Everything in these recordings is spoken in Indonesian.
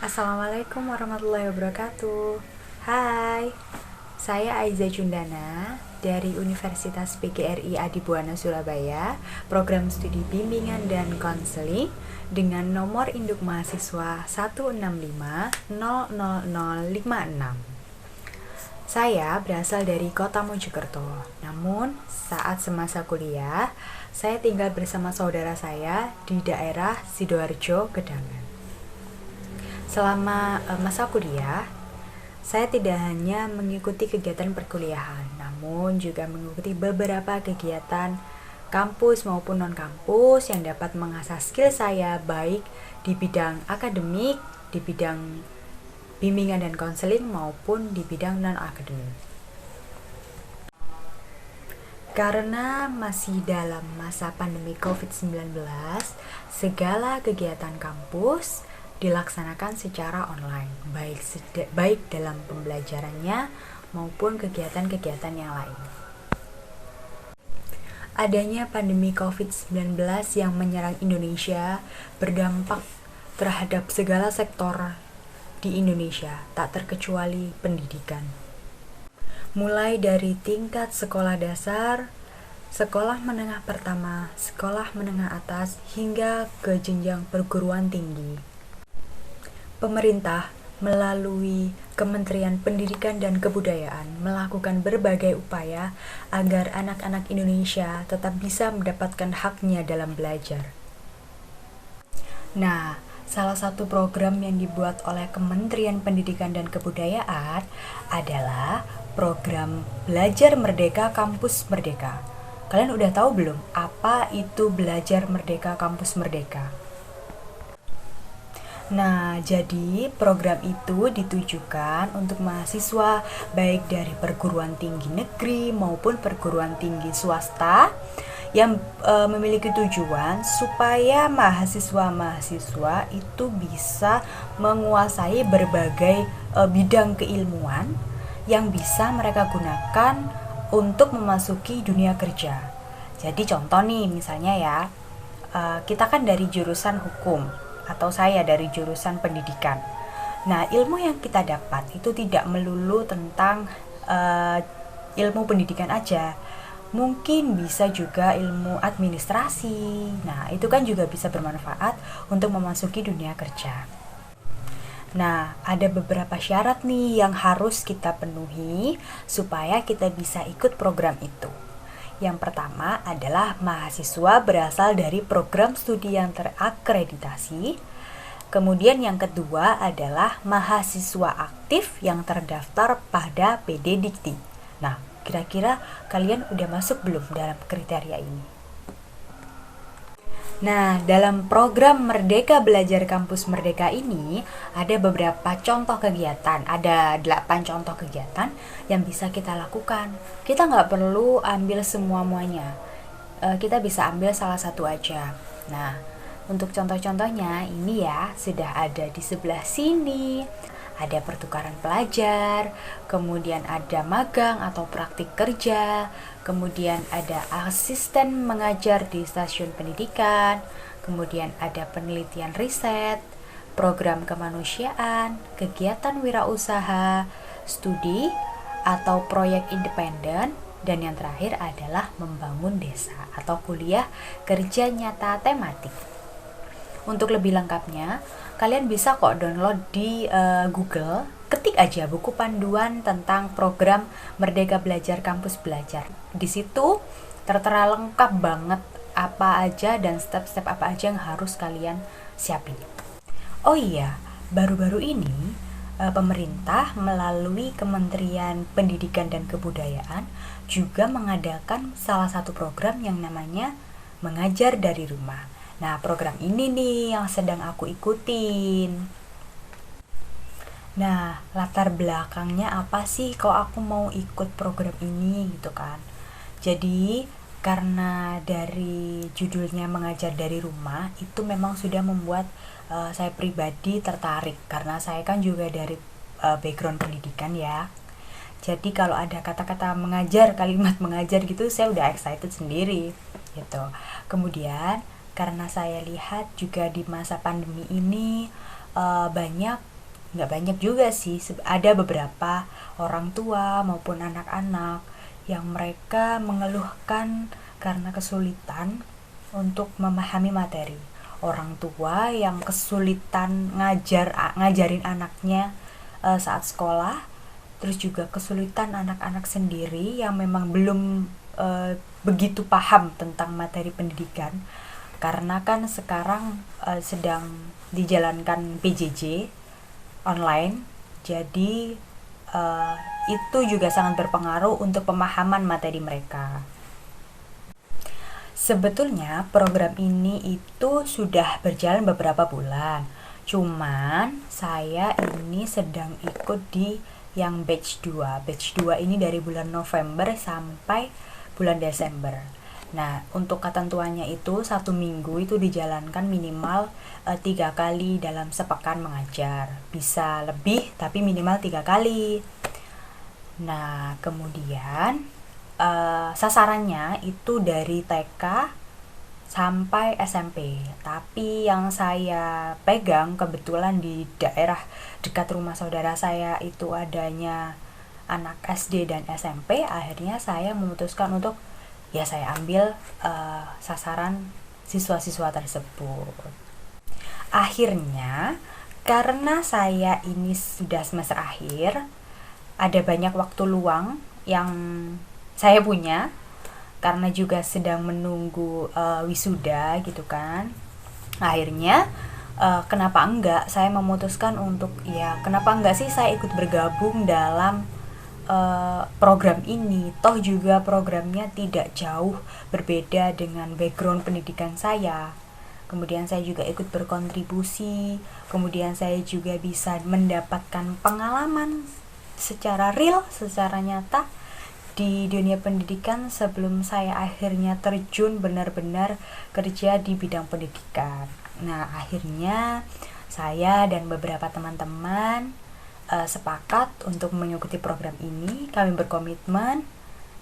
Assalamualaikum warahmatullahi wabarakatuh. Hai, saya Aiza Cundana dari Universitas PGRI Adibuana Surabaya, program studi bimbingan dan konseling dengan nomor induk mahasiswa 165000056. Saya berasal dari kota Mojokerto. Namun, saat semasa kuliah, saya tinggal bersama saudara saya di daerah Sidoarjo, Gedangan. Selama masa kuliah, saya tidak hanya mengikuti kegiatan perkuliahan, namun juga mengikuti beberapa kegiatan kampus maupun non-kampus yang dapat mengasah skill saya baik di bidang akademik, di bidang bimbingan dan konseling maupun di bidang non-akademik. Karena masih dalam masa pandemi COVID-19, segala kegiatan kampus dilaksanakan secara online, baik dalam pembelajarannya maupun kegiatan-kegiatan yang lain. Adanya pandemi COVID-19 yang menyerang Indonesia berdampak terhadap segala sektor di Indonesia, tak terkecuali pendidikan. Mulai dari tingkat sekolah dasar, sekolah menengah pertama, sekolah menengah atas, hingga ke jenjang perguruan tinggi. Pemerintah melalui Kementerian Pendidikan dan Kebudayaan melakukan berbagai upaya agar anak-anak Indonesia tetap bisa mendapatkan haknya dalam belajar. Nah, salah satu program yang dibuat oleh Kementerian Pendidikan dan Kebudayaan adalah program Belajar Merdeka Kampus Merdeka. Kalian udah tahu belum apa itu Belajar Merdeka Kampus Merdeka? Nah, jadi program itu ditujukan untuk mahasiswa baik dari perguruan tinggi negeri maupun perguruan tinggi swasta yang memiliki tujuan supaya mahasiswa-mahasiswa itu bisa menguasai berbagai bidang keilmuan yang bisa mereka gunakan untuk memasuki dunia kerja. Jadi contoh nih, misalnya ya, kita kan dari jurusan hukum, atau saya dari jurusan pendidikan. Nah, ilmu yang kita dapat itu tidak melulu tentang ilmu pendidikan aja. Mungkin bisa juga ilmu administrasi. Nah, itu kan juga bisa bermanfaat untuk memasuki dunia kerja. Nah, ada beberapa syarat nih yang harus kita penuhi supaya kita bisa ikut program itu. Yang pertama adalah mahasiswa berasal dari program studi yang terakreditasi. Kemudian yang kedua adalah mahasiswa aktif yang terdaftar pada PD Dikti. Nah, kira-kira kalian udah masuk belum dalam kriteria ini? Nah, dalam program Merdeka Belajar Kampus Merdeka ini ada beberapa contoh kegiatan, ada 8 contoh kegiatan yang bisa kita lakukan. Kita nggak perlu ambil semua-muanya, kita bisa ambil salah satu aja. Nah, untuk contoh-contohnya ini ya, sudah ada di sebelah sini. Ada pertukaran pelajar, kemudian ada magang atau praktik kerja, kemudian ada asisten mengajar di stasiun pendidikan, kemudian ada penelitian riset, program kemanusiaan, kegiatan wirausaha, studi atau proyek independen, dan yang terakhir adalah membangun desa atau kuliah kerja nyata tematik. Untuk lebih lengkapnya, kalian bisa kok download di Google, ketik aja buku panduan tentang program Merdeka Belajar Kampus Belajar. Di situ tertera lengkap banget apa aja dan step-step apa aja yang harus kalian siapin. Oh iya, baru-baru ini pemerintah melalui Kementerian Pendidikan dan Kebudayaan juga mengadakan salah satu program yang namanya Mengajar dari Rumah. Nah, program ini nih yang sedang aku ikutin. Nah, latar belakangnya apa sih kok aku mau ikut program ini gitu kan. Jadi, karena dari judulnya Mengajar dari Rumah, itu memang sudah membuat saya pribadi tertarik. Karena saya kan juga dari background pendidikan ya. Jadi kalau ada kata-kata mengajar, kalimat mengajar gitu, saya udah excited sendiri gitu. Kemudian karena saya lihat juga di masa pandemi ini banyak nggak banyak juga sih, ada beberapa orang tua maupun anak-anak yang mereka mengeluhkan karena kesulitan untuk memahami materi. Orang tua yang kesulitan ngajarin anaknya saat sekolah, terus juga kesulitan anak-anak sendiri yang memang belum begitu paham tentang materi pendidikan, karena kan sekarang sedang dijalankan PJJ online, jadi itu juga sangat berpengaruh untuk pemahaman materi mereka. Sebetulnya program ini itu sudah berjalan beberapa bulan, cuman saya ini sedang ikut di yang batch 2. Batch 2 ini dari bulan November sampai bulan Desember. Nah, untuk ketentuannya itu 1 minggu itu dijalankan minimal 3 kali dalam sepekan mengajar. Bisa lebih tapi minimal 3 kali. Nah, kemudian sasarannya itu dari TK sampai SMP. Tapi yang saya pegang kebetulan di daerah dekat rumah saudara saya itu adanya anak SD dan SMP. Akhirnya saya memutuskan untuk saya ambil sasaran siswa-siswa tersebut. Akhirnya karena saya ini sudah semester akhir, ada banyak waktu luang yang saya punya, karena juga sedang menunggu wisuda gitu kan. Akhirnya kenapa enggak saya memutuskan untuk kenapa enggak sih saya ikut bergabung dalam program ini. Toh juga programnya tidak jauh berbeda dengan background pendidikan saya. Kemudian saya juga ikut berkontribusi, kemudian saya juga bisa mendapatkan pengalaman secara real, secara nyata di dunia pendidikan sebelum saya akhirnya terjun benar-benar kerja di bidang pendidikan. Nah, akhirnya saya dan beberapa teman-teman sepakat untuk mengikuti program ini. Kami berkomitmen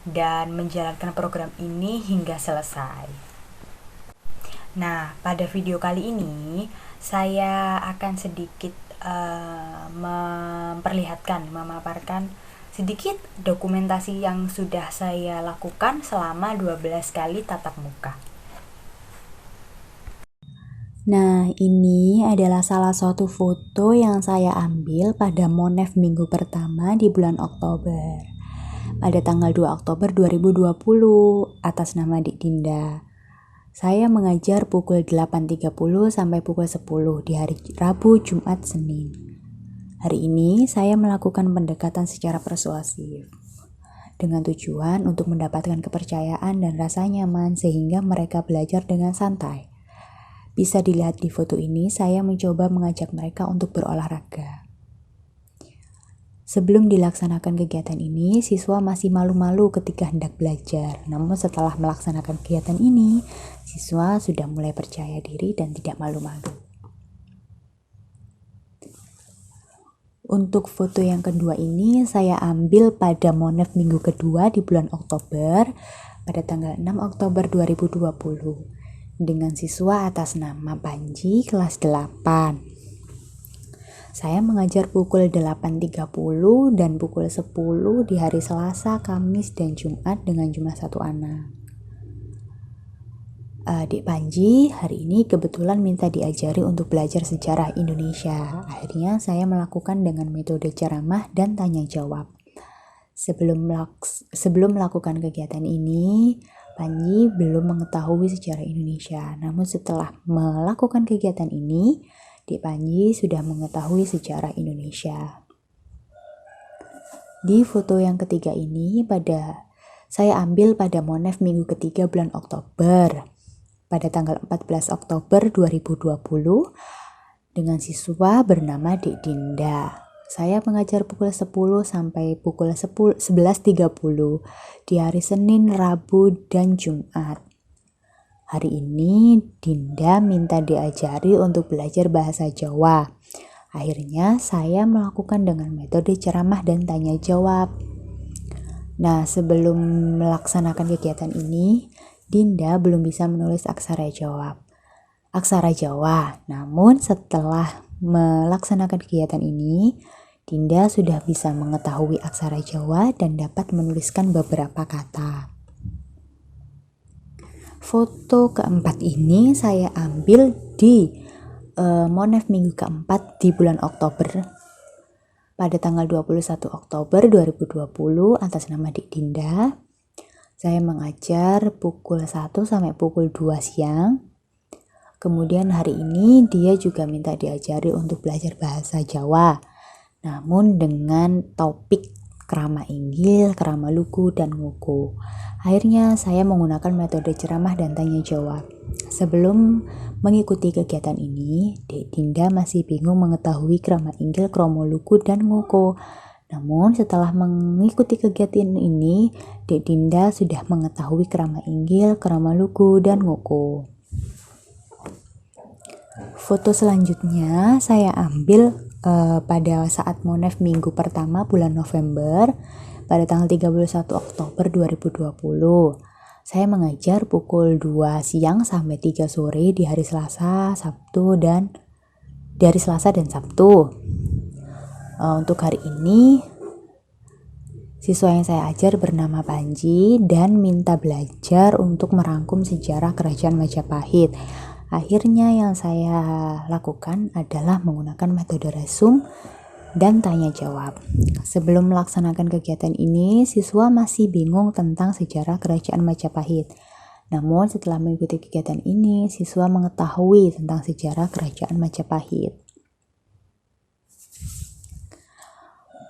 dan menjalankan program ini hingga selesai. Nah, pada video kali ini saya akan sedikit memaparkan sedikit dokumentasi yang sudah saya lakukan selama 12 kali tatap muka. Nah, ini adalah salah satu foto yang saya ambil pada Monef minggu pertama di bulan Oktober. Pada tanggal 2 Oktober 2020 atas nama Dik Dinda. Saya mengajar pukul 8.30 sampai pukul 10 di hari Rabu, Jumat, Senin. Hari ini saya melakukan pendekatan secara persuasif dengan tujuan untuk mendapatkan kepercayaan dan rasa nyaman sehingga mereka belajar dengan santai. Bisa dilihat di foto ini, saya mencoba mengajak mereka untuk berolahraga. Sebelum dilaksanakan kegiatan ini, siswa masih malu-malu ketika hendak belajar. Namun setelah melaksanakan kegiatan ini, siswa sudah mulai percaya diri dan tidak malu-malu. Untuk foto yang kedua ini saya ambil pada Monef minggu kedua di bulan Oktober pada tanggal 6 Oktober 2020 dengan siswa atas nama Panji kelas 8. Saya mengajar pukul 8.30 dan pukul 10 di hari Selasa, Kamis, dan Jumat dengan jumlah 1 anak. Adik Panji hari ini kebetulan minta diajari untuk belajar sejarah Indonesia. Akhirnya saya melakukan dengan metode ceramah dan tanya jawab. Sebelum melakukan kegiatan ini, Panji belum mengetahui sejarah Indonesia. Namun setelah melakukan kegiatan ini, Dik Panji sudah mengetahui sejarah Indonesia. Di foto yang ketiga ini saya ambil pada Monef minggu ketiga bulan Oktober. Pada tanggal 14 Oktober 2020 dengan siswa bernama Dik Dinda. Saya mengajar pukul 10 sampai pukul 11.30 di hari Senin, Rabu, dan Jumat. Hari ini Dinda minta diajari untuk belajar bahasa Jawa. Akhirnya saya melakukan dengan metode ceramah dan tanya jawab. Nah, sebelum melaksanakan kegiatan ini, Dinda belum bisa menulis aksara Jawa. Namun setelah melaksanakan kegiatan ini, Dinda sudah bisa mengetahui aksara Jawa dan dapat menuliskan beberapa kata. Foto keempat ini saya ambil di Monef minggu keempat di bulan Oktober pada tanggal 21 Oktober 2020 atas nama Dik Dinda. Saya mengajar pukul 1 sampai pukul 2 siang. Kemudian hari ini dia juga minta diajari untuk belajar bahasa Jawa, namun dengan topik Krama Inggil, Krama Luku, dan Ngoko. Akhirnya saya menggunakan metode ceramah dan tanya jawab. Sebelum mengikuti kegiatan ini, Dik Dinda masih bingung mengetahui Krama Inggil, Krama Luku, dan Ngoko. Namun setelah mengikuti kegiatan ini, Dik Dinda sudah mengetahui Krama Inggil, Krama Luku, dan Ngoko. Foto selanjutnya saya ambil pada saat Monef minggu pertama bulan November pada tanggal 31 Oktober 2020. Saya mengajar pukul 2 siang sampai 3 sore di hari Selasa, dan Sabtu. Untuk hari ini siswa yang saya ajar bernama Panji dan minta belajar untuk merangkum sejarah Kerajaan Majapahit. Akhirnya yang saya lakukan adalah menggunakan metode resum dan tanya jawab. Sebelum melaksanakan kegiatan ini, siswa masih bingung tentang sejarah Kerajaan Majapahit. Namun setelah mengikuti kegiatan ini, siswa mengetahui tentang sejarah Kerajaan Majapahit.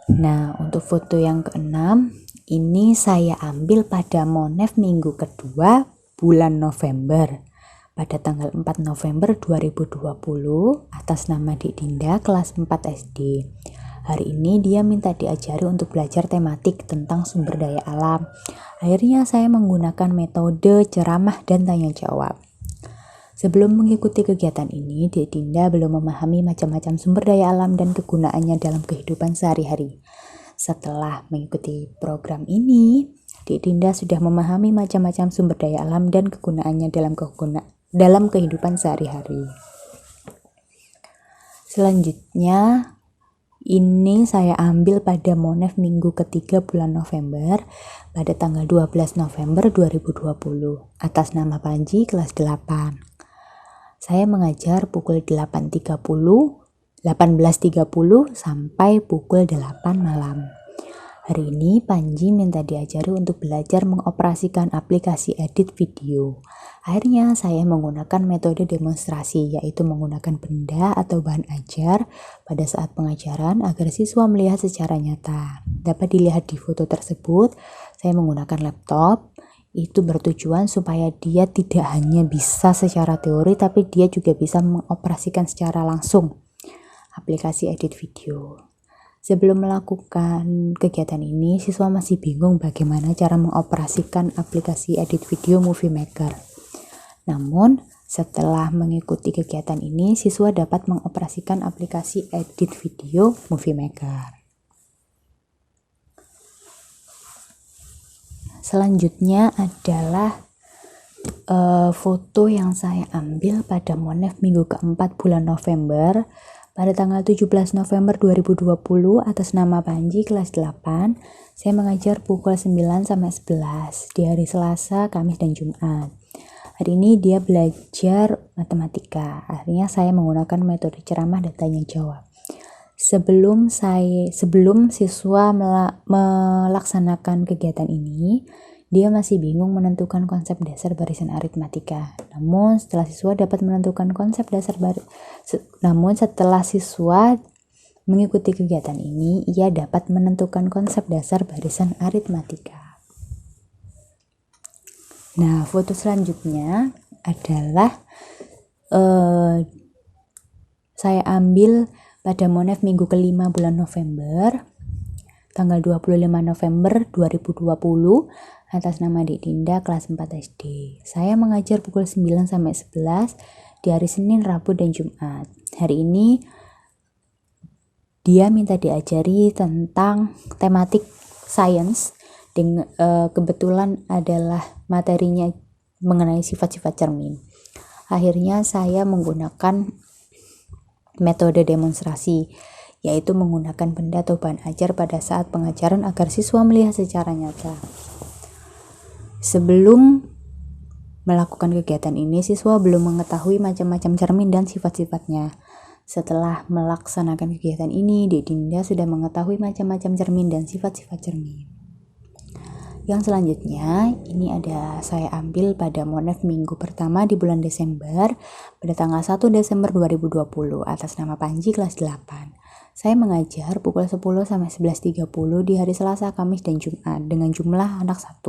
Nah, untuk foto yang keenam, ini saya ambil pada Monef minggu kedua bulan November pada tanggal 4 November 2020 atas nama Dik Dinda kelas 4 SD. Hari ini dia minta diajari untuk belajar tematik tentang sumber daya alam. Akhirnya saya menggunakan metode ceramah dan tanya jawab. Sebelum mengikuti kegiatan ini, Dik Dinda belum memahami macam-macam sumber daya alam dan kegunaannya dalam kehidupan sehari-hari. Setelah mengikuti program ini, Dik Dinda sudah memahami macam-macam sumber daya alam dan kegunaannya dalam kehidupan sehari-hari. Selanjutnya, ini saya ambil pada Monef minggu ketiga bulan November pada tanggal 12 November 2020 atas nama Panji kelas 8. Saya mengajar pukul 18.30 sampai pukul 8 malam. Hari ini Panji minta diajari untuk belajar mengoperasikan aplikasi edit video. Akhirnya saya menggunakan metode demonstrasi, yaitu menggunakan benda atau bahan ajar pada saat pengajaran agar siswa melihat secara nyata. Dapat dilihat di foto tersebut, saya menggunakan laptop. Itu bertujuan supaya dia tidak hanya bisa secara teori, tapi dia juga bisa mengoperasikan secara langsung aplikasi edit video. Sebelum melakukan kegiatan ini, siswa masih bingung bagaimana cara mengoperasikan aplikasi edit video Movie Maker. Namun, setelah mengikuti kegiatan ini, siswa dapat mengoperasikan aplikasi edit video Movie Maker. Selanjutnya adalah foto yang saya ambil pada Monef minggu keempat bulan November pada tanggal 17 November 2020 atas nama Panji kelas 8. Saya mengajar pukul 9 sampai 11 di hari Selasa, Kamis, dan Jumat. Hari ini dia belajar matematika. Akhirnya saya menggunakan metode ceramah dan tanya jawab. Sebelum siswa melaksanakan kegiatan ini, dia masih bingung menentukan konsep dasar barisan aritmatika. Setelah siswa mengikuti kegiatan ini, ia dapat menentukan konsep dasar barisan aritmatika. Nah, foto selanjutnya adalah saya ambil pada Monef minggu kelima bulan November, tanggal 25 November 2020 atas nama Dik Dinda kelas 4 SD. Saya mengajar pukul 9 sampai 11 di hari Senin, Rabu, dan Jumat. Hari ini dia minta diajari tentang tematik sains. Kebetulan adalah materinya mengenai sifat-sifat cermin. Akhirnya saya menggunakan metode demonstrasi, yaitu menggunakan benda atau bahan ajar pada saat pengajaran agar siswa melihat secara nyata. Sebelum melakukan kegiatan ini, siswa belum mengetahui macam-macam cermin dan sifat-sifatnya. Setelah melaksanakan kegiatan ini, Dek Dinda sudah mengetahui macam-macam cermin dan sifat-sifat cermin. Yang selanjutnya, ini ada saya ambil pada Monef minggu pertama di bulan Desember pada tanggal 1 Desember 2020 atas nama Panji kelas 8. Saya mengajar pukul 10 sampai 11.30 di hari Selasa, Kamis, dan Jumat dengan jumlah anak 1.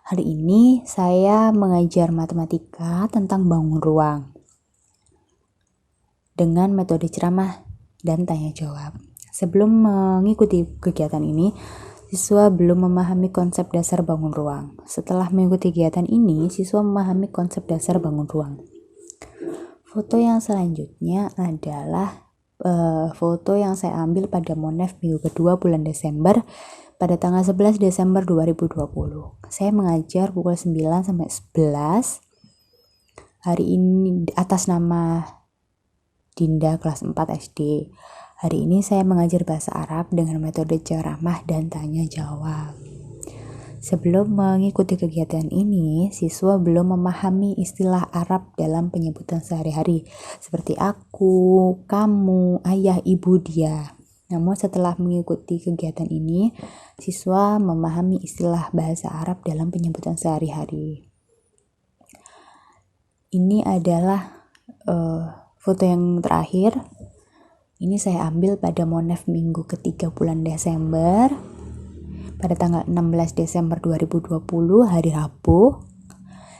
Hari ini saya mengajar matematika tentang bangun ruang dengan metode ceramah dan tanya jawab. Sebelum mengikuti kegiatan ini, siswa belum memahami konsep dasar bangun ruang. Setelah mengikuti kegiatan ini, siswa memahami konsep dasar bangun ruang. Foto yang selanjutnya adalah foto yang saya ambil pada Monef minggu kedua bulan Desember pada tanggal 11 Desember 2020. Saya mengajar pukul 9 sampai 11. Hari ini atas nama Dinda kelas 4 SD. Hari ini saya mengajar bahasa Arab dengan metode ceramah dan tanya jawab. Sebelum mengikuti kegiatan ini, siswa belum memahami istilah Arab dalam penyebutan sehari-hari, seperti aku, kamu, ayah, ibu, dia. Namun setelah mengikuti kegiatan ini, siswa memahami istilah bahasa Arab dalam penyebutan sehari-hari. Ini adalah foto yang terakhir. Ini saya ambil pada Monef minggu ketiga bulan Desember pada tanggal 16 Desember 2020 hari Rabu.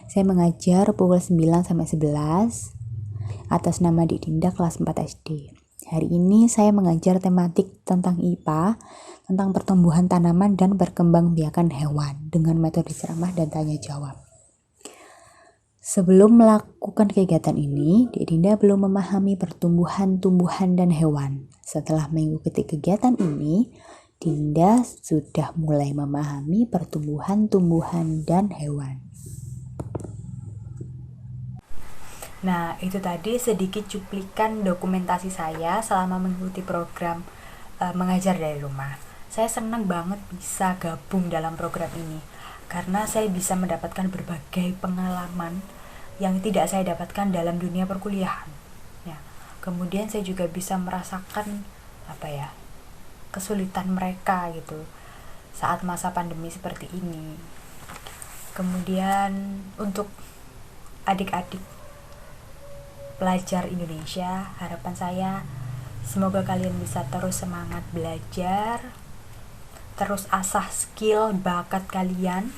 Saya mengajar pukul 9 sampai 11 atas nama Dek Dinda kelas 4 SD. Hari ini saya mengajar tematik tentang IPA, tentang pertumbuhan tanaman dan perkembangbiakan hewan dengan metode ceramah dan tanya jawab. Sebelum melakukan kegiatan ini, Dek Dinda belum memahami pertumbuhan tumbuhan dan hewan. Setelah mengikuti kegiatan ini, Dinda sudah mulai memahami pertumbuhan tumbuhan dan hewan. Nah, itu tadi sedikit cuplikan dokumentasi saya selama mengikuti program mengajar dari rumah. Saya senang banget bisa gabung dalam program ini karena saya bisa mendapatkan berbagai pengalaman yang tidak saya dapatkan dalam dunia perkuliahan. Ya, kemudian saya juga bisa merasakan kesulitan mereka gitu saat masa pandemi seperti ini. Kemudian untuk adik-adik pelajar Indonesia, harapan saya semoga kalian bisa terus semangat belajar, terus asah skill bakat kalian,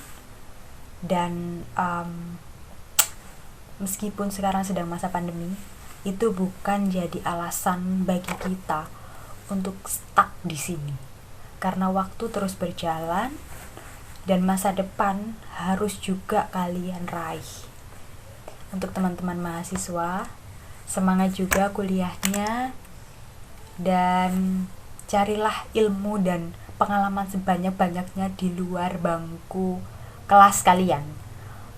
dan meskipun sekarang sedang masa pandemi, itu bukan jadi alasan bagi kita untuk stuck di sini. Karena waktu terus berjalan dan masa depan harus juga kalian raih. Untuk teman-teman mahasiswa, semangat juga kuliahnya dan carilah ilmu dan pengalaman sebanyak-banyaknya di luar bangku kelas kalian.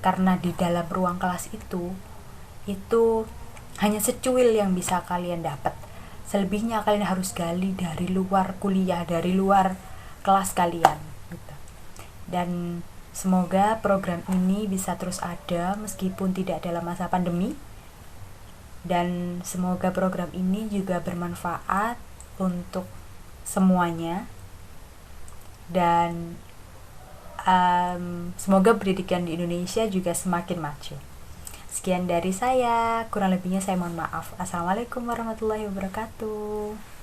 Karena di dalam ruang kelas itu hanya secuil yang bisa kalian dapat. Selebihnya kalian harus gali dari luar kuliah, dari luar kelas kalian gitu. Dan semoga program ini bisa terus ada meskipun tidak dalam masa pandemi. Dan semoga program ini juga bermanfaat untuk semuanya. Dan semoga pendidikan di Indonesia juga semakin maju. Sekian dari saya, kurang lebihnya saya mohon maaf. Assalamualaikum warahmatullahi wabarakatuh.